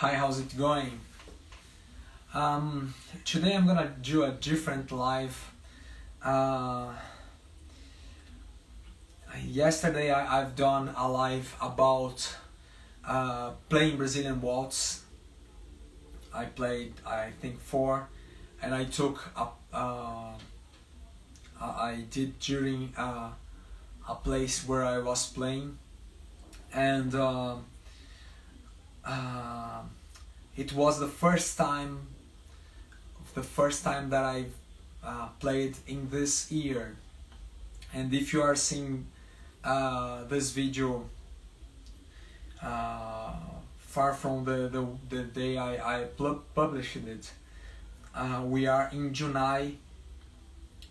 Hi, how's it going? Today I'm gonna do a different live. Uh, Yesterday I've done a live about playing Brazilian waltz. I played, I think, four, and I took up. I did during a place where I was playing, and uh, it was the first time that I played in this year. And if you are seeing this video uh, far from the day I published it, we are in July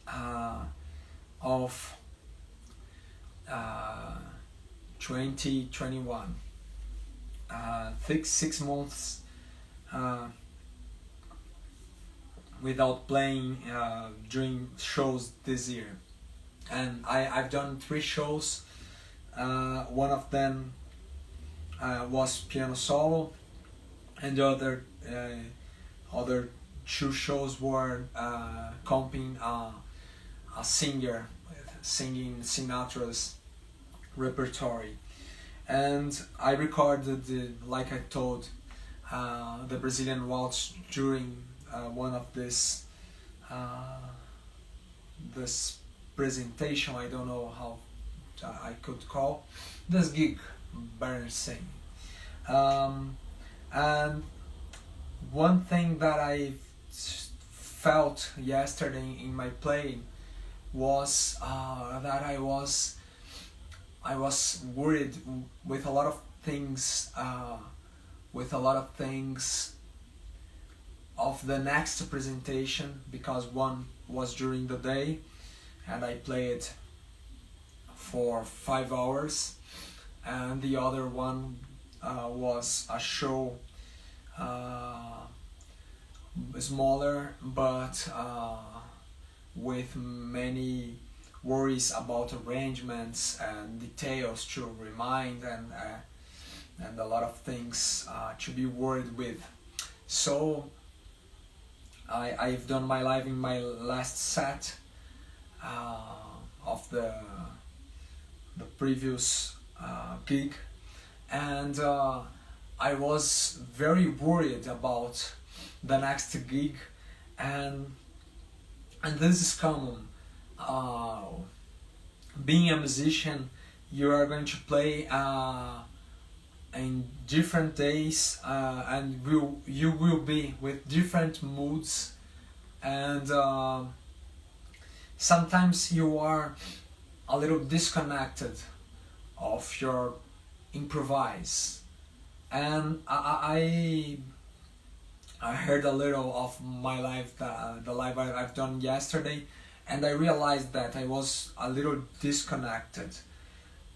uh, of 2021. 6 months uh, without playing during shows this year. And I've done 3 shows. One of them was piano solo, and the other 2 shows were accompanying a singer singing Sinatra's repertory. And I recorded, like I told, the Brazilian waltz during one of this presentation. I don't know how I could call this gig, better saying. And one thing that I felt yesterday in my playing was that I was worried with a lot of things, of the next presentation, because one was during the day and I played for 5 hours, and the other one was a show smaller, but with many worries about arrangements and details to remind, and a lot of things to be worried with. So I've done my live in my last set of the previous gig, and I was very worried about the next gig, and this is common. Being a musician, you are going to play in different days, and you will be with different moods, and sometimes you are a little disconnected of your improvise. And I heard a little of my live, the live I've done yesterday, and I realized that I was a little disconnected.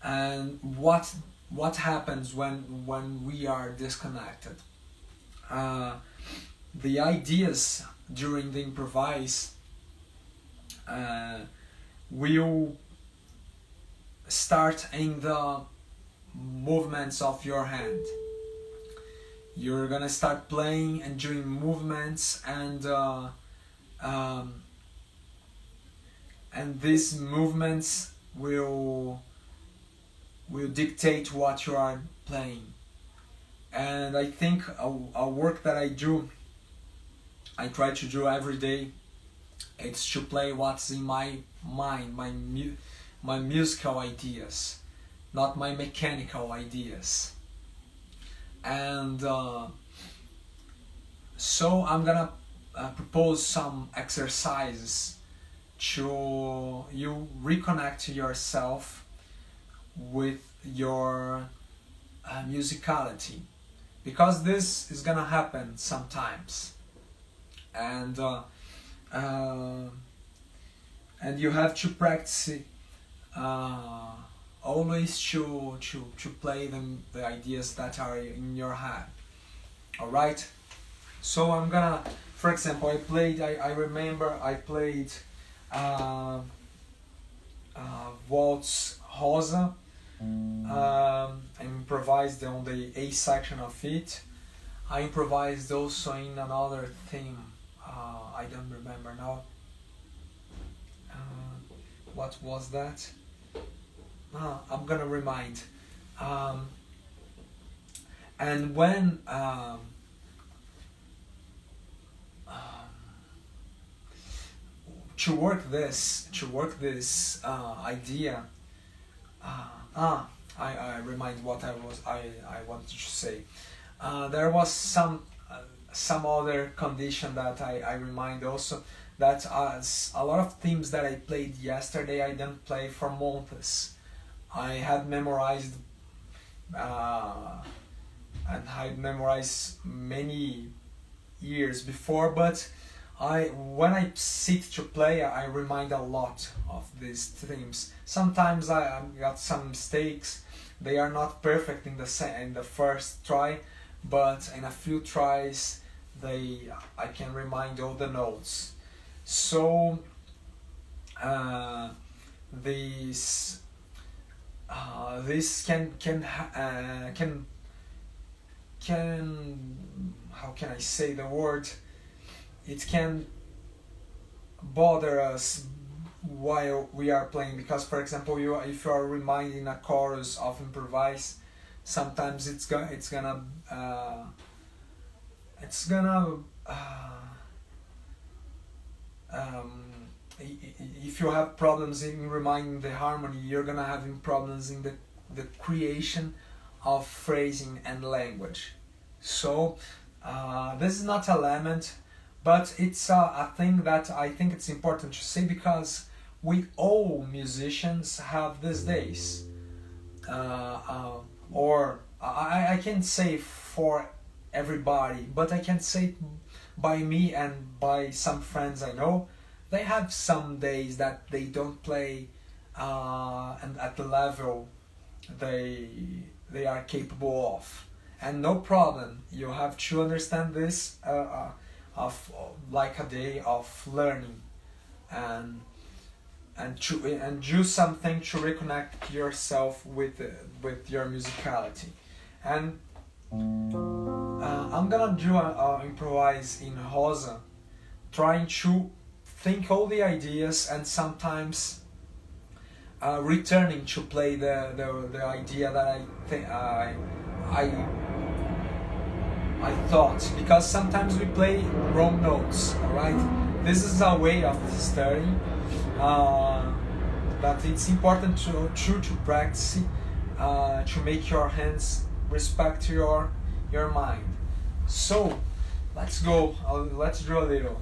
And what happens when we are disconnected? The ideas during the improvise will start in the movements of your hand. You're gonna start playing and doing movements, and these movements will dictate what you are playing. And I think a work that I try to do every day, it's to play what's in my mind, my musical ideas, not my mechanical ideas. And so I'm gonna propose some exercises to you reconnect yourself with your musicality, because this is gonna happen sometimes, and you have to practice always to play the ideas that are in your head. All right. So I'm gonna, for example, I remember I played Waltz Rosa, improvised on the A section of it. I improvised also in another theme. I don't remember now. What was that? I'm gonna remind. Um, and when to work this idea. I remind what I wanted to say. There was some other condition that I remind also, that as a lot of themes that I played yesterday I didn't play for months. I had memorized and I memorized many years before, but when I sit to play, I remind a lot of these themes. Sometimes I got some mistakes. They are not perfect in the first try, but in a few tries, I can remind all the notes. So this this can how can I say the word? It can bother us while we are playing, because, for example, if you are reminding a chorus of improvise, sometimes it's gonna um, if you have problems in reminding the harmony, you're gonna have problems in the creation of phrasing and language. So this is not a lament, but it's a thing that I think it's important to say, because we all musicians have these days. Or I can't say for everybody, but I can say by me and by some friends I know, they have some days that they don't play and at the level they are capable of, and no problem. You have to understand this of like a day of learning and do something to reconnect yourself with your musicality. And I'm gonna do improvise in Rosa, trying to think all the ideas, and sometimes returning to play the idea that I thought, because sometimes we play wrong notes, alright? This is a way of studying, but it's important to practice, to make your hands respect your mind. So let's go. Let's draw a little.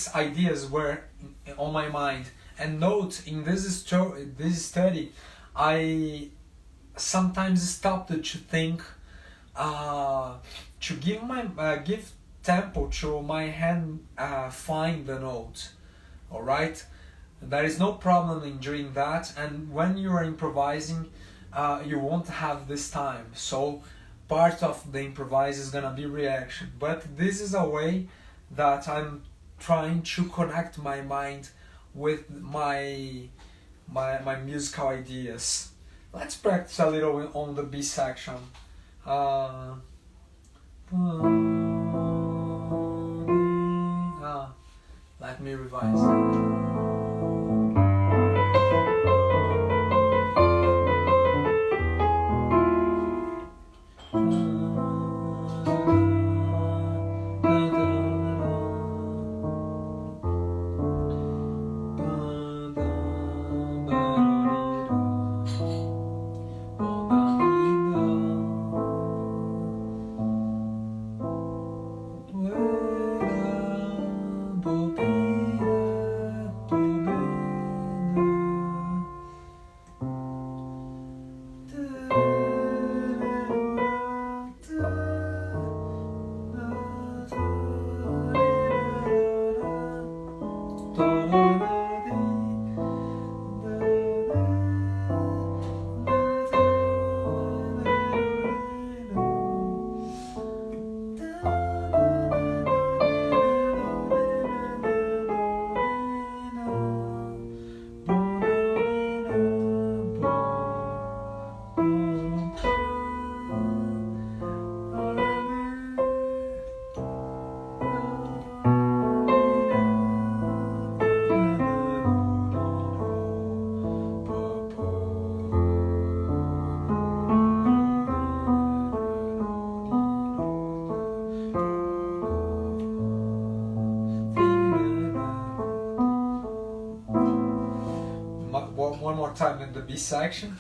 these ideas were on my mind. And note, in this study, I sometimes stopped to think, to give tempo to my hand find the note. All right, there is no problem in doing that. And when you are improvising, you won't have this time. So part of the improvise is gonna be reaction. But this is a way that I'm trying to connect my mind with my musical ideas. Let's practice a little on the B section. Let me revise. One more time in the B section.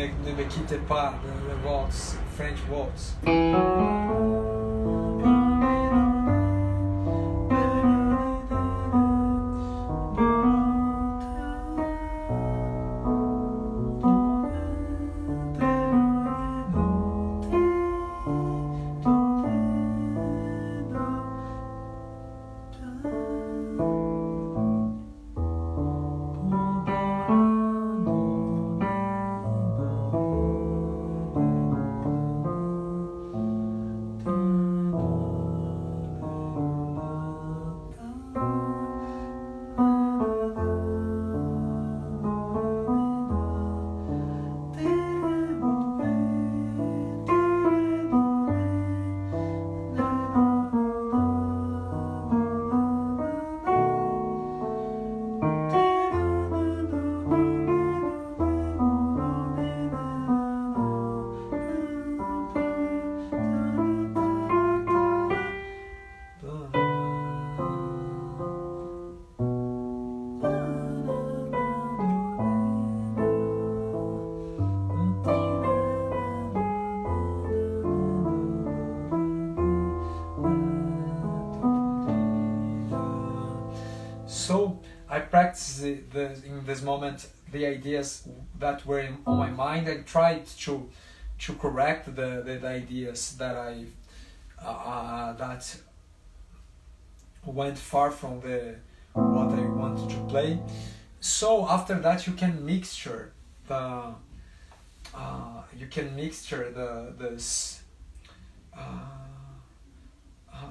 Ne me quittez pas, the waltz, French waltz. So I practiced in this moment the ideas that were on my mind. I tried to correct the ideas that that went far from the what I wanted to play. So after that you can mixture the this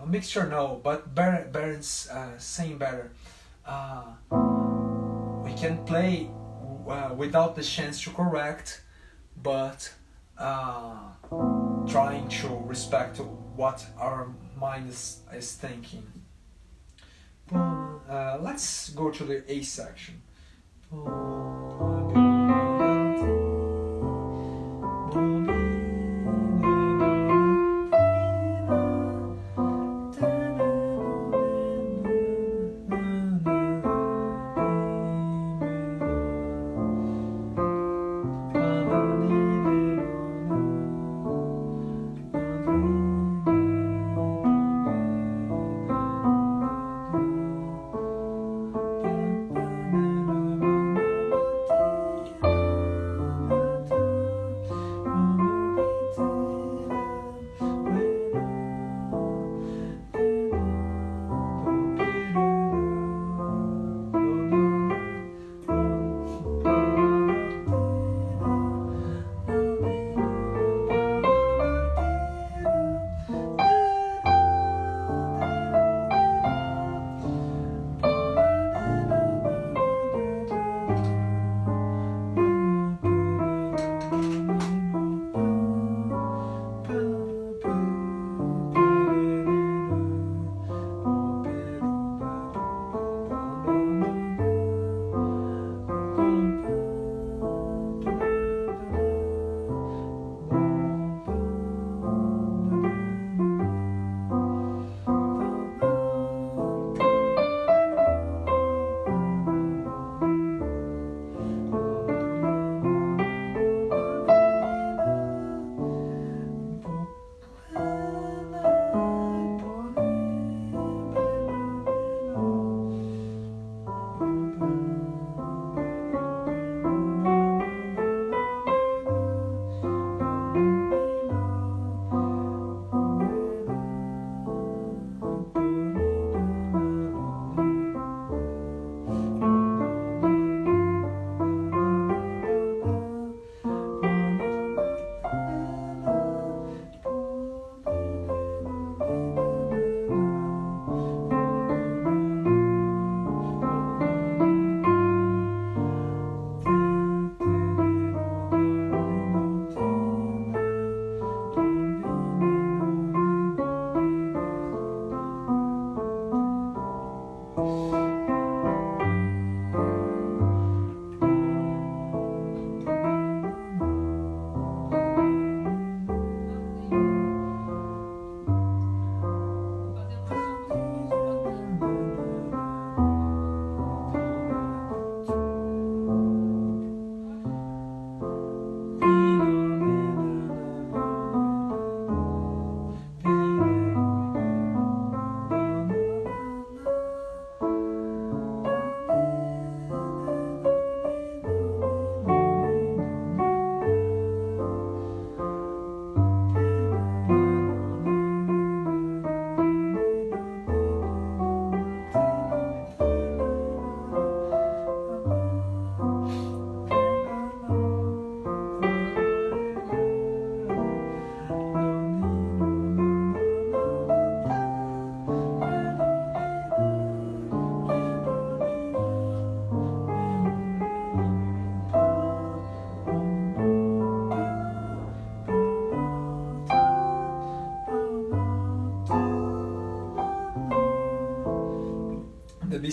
mixture, no, but Baron's saying better. We can play without the chance to correct, but trying to respect what our mind is thinking. Let's go to the A section.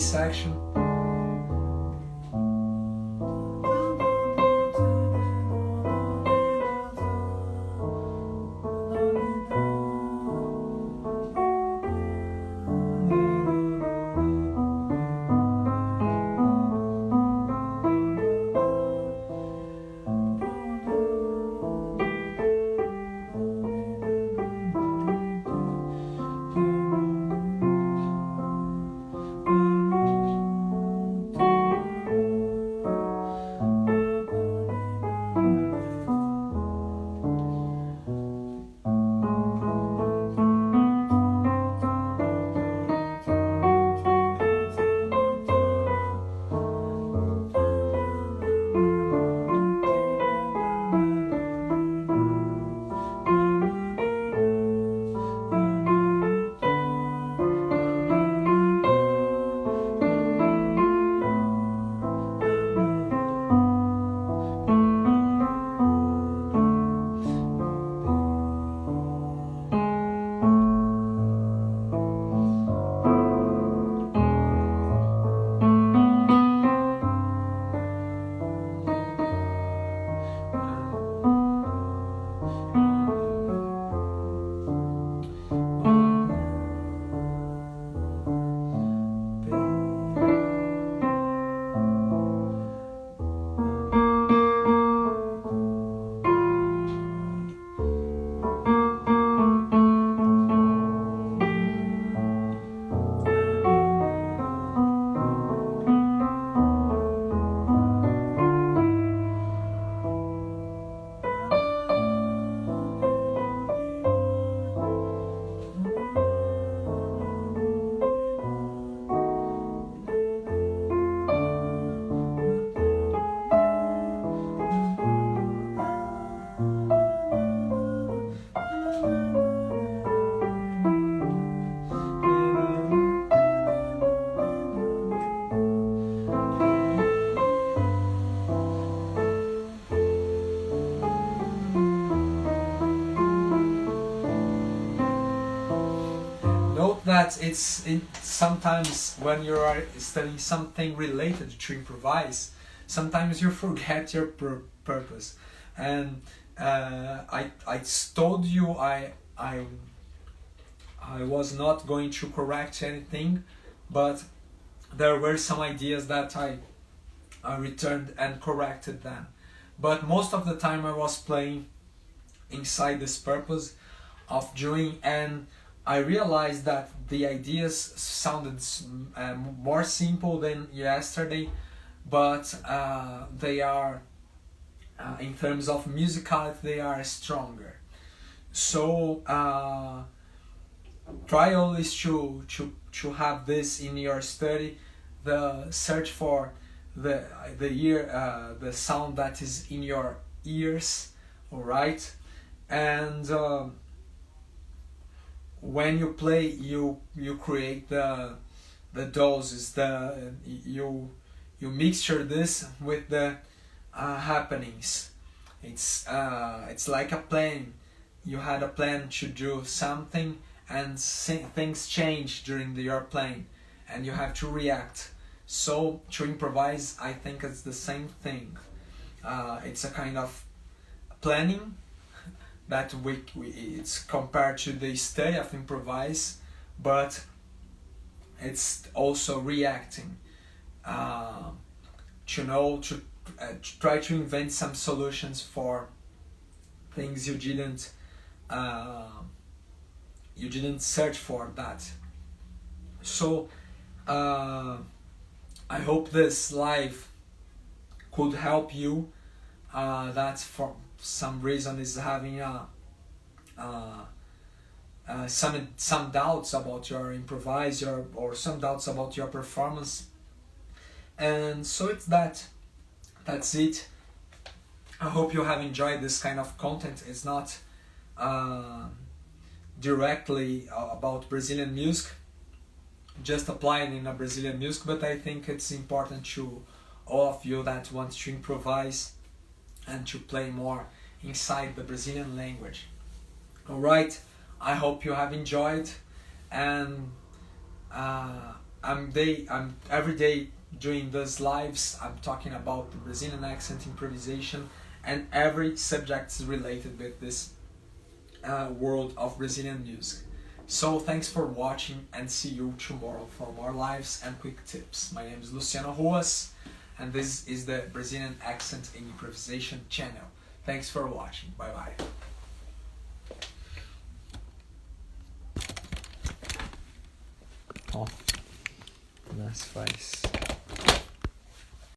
this section. Note that sometimes when you are studying something related to improvise, sometimes you forget your purpose. And I told you I was not going to correct anything, but there were some ideas that I returned and corrected them. But most of the time I was playing inside this purpose of doing, and I realized that the ideas sounded more simple than yesterday, but they are, in terms of musicality, they are stronger. So try always to have this in your study. The search for the sound that is in your ears, all right, and when you play, you create the doses. You mixture this with the happenings. It's like a plan. You had a plan to do something, and things change during your plan, and you have to react. So to improvise, I think it's the same thing. It's a kind of planning that it's compared to the study of improvise, but it's also reacting. To try to invent some solutions for things you didn't search for that. So I hope this live could help you that for some reason is having some doubts about your improvise, or some doubts about your performance. And so it's that's it. I hope you have enjoyed this kind of content. It's not directly about Brazilian music, just applied in a Brazilian music, but I think it's important to all of you that want to improvise and to play more inside the Brazilian language. Alright, I hope you have enjoyed, and I'm every day doing these lives. I'm talking about the Brazilian accent, improvisation, and every subject is related with this world of Brazilian music. So thanks for watching, and see you tomorrow for more lives and quick tips. My name is Luciano Ruas, and this is the Brazilian Accent and Improvisation channel. Thanks for watching. Bye bye. Ó, nas faz.